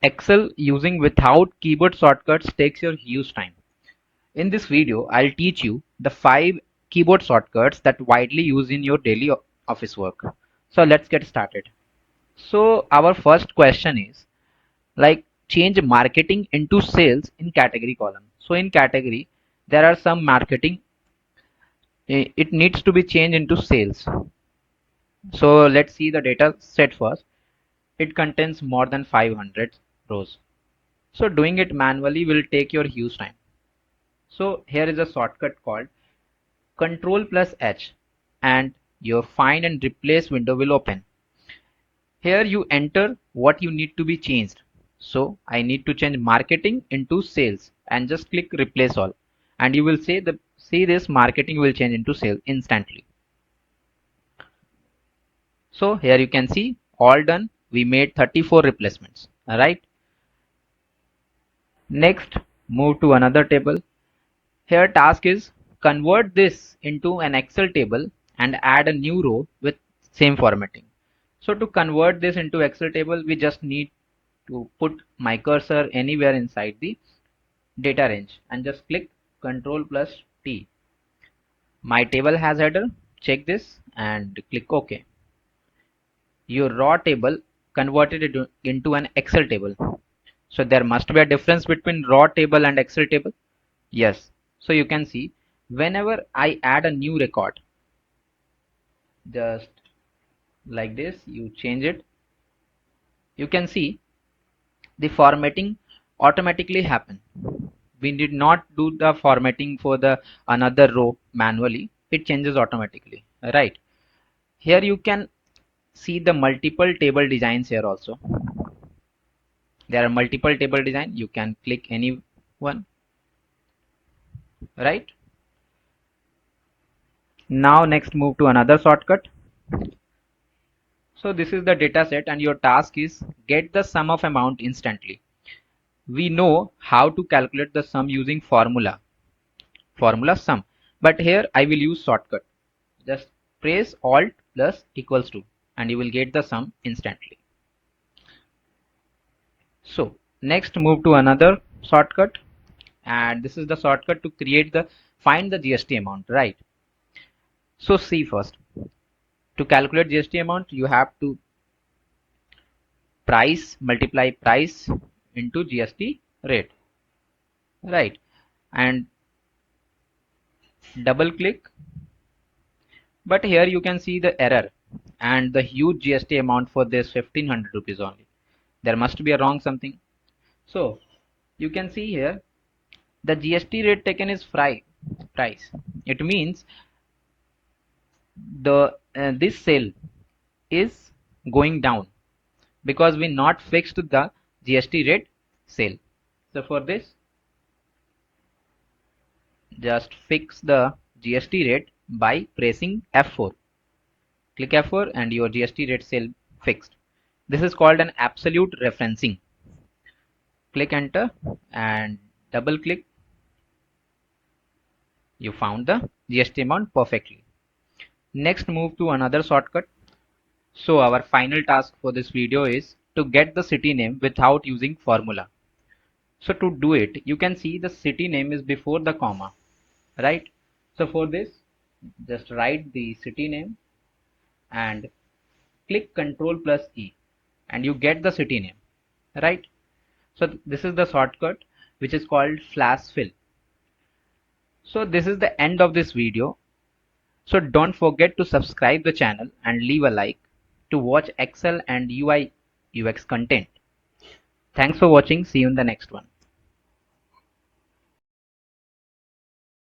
Excel using without keyboard shortcuts takes your huge time. In this video, I'll teach you the 5 keyboard shortcuts that widely used in your daily office work. So let's get started. So our first question is like change marketing into sales in category column. So in category, there are some marketing, it needs to be changed into sales. So let's see the data set first. It contains more than 500 rows. So doing it manually will take your huge time. So here is a shortcut called Ctrl plus H and your find and replace window will open. Here you enter what you need to be changed. So I need to change marketing into sales and just click replace all. And you will see this marketing will change into sales instantly. So here you can see all done. We made 34 replacements. Alright. Next, move to another table. Here task is convert this into an Excel table and add a new row with same formatting. So to convert this into Excel table, we just need to put my cursor anywhere inside the data range and just click Ctrl plus T. My table has header, check this and click OK. Your raw table converted it into an Excel table. So there must be a difference between raw table and Excel table. Yes. So you can see whenever I add a new record, just like this, you change it. You can see the formatting automatically happen. We did not do the formatting for the another row manually. It changes automatically. Right. Here you can see the multiple table designs here also. There are multiple table design. You can click any one. Right. Now next move to another shortcut. So this is the data set and your task is get the sum of amount instantly. We know how to calculate the sum using formula sum, but here I will use shortcut. Just press alt plus equals to and you will get the sum instantly. So next move to another shortcut, and this is the shortcut to create the find the GST amount, right? So see first, to calculate GST amount you have to multiply price into GST rate, right? And double click, but here you can see the error and the huge GST amount for this 1500 rupees only. There must be a wrong something. So you can see here the GST rate taken is price. It means the this sale is going down because we not fixed the GST rate sale. So for this, just fix the GST rate by pressing F4. Click F4 and your GST rate sale fixed. This is called an absolute referencing. Click enter and double click. You found the GST amount perfectly. Next move to another shortcut. So our final task for this video is to get the city name without using formula. So to do it, you can see the city name is before the comma, right? So for this, just write the city name and click Ctrl plus E and you get the city name, right? So this is the shortcut which is called flash fill. So this is the end of this video. So don't forget to subscribe the channel and leave a like to watch Excel and UI UX content. Thanks for watching. See you in the next one.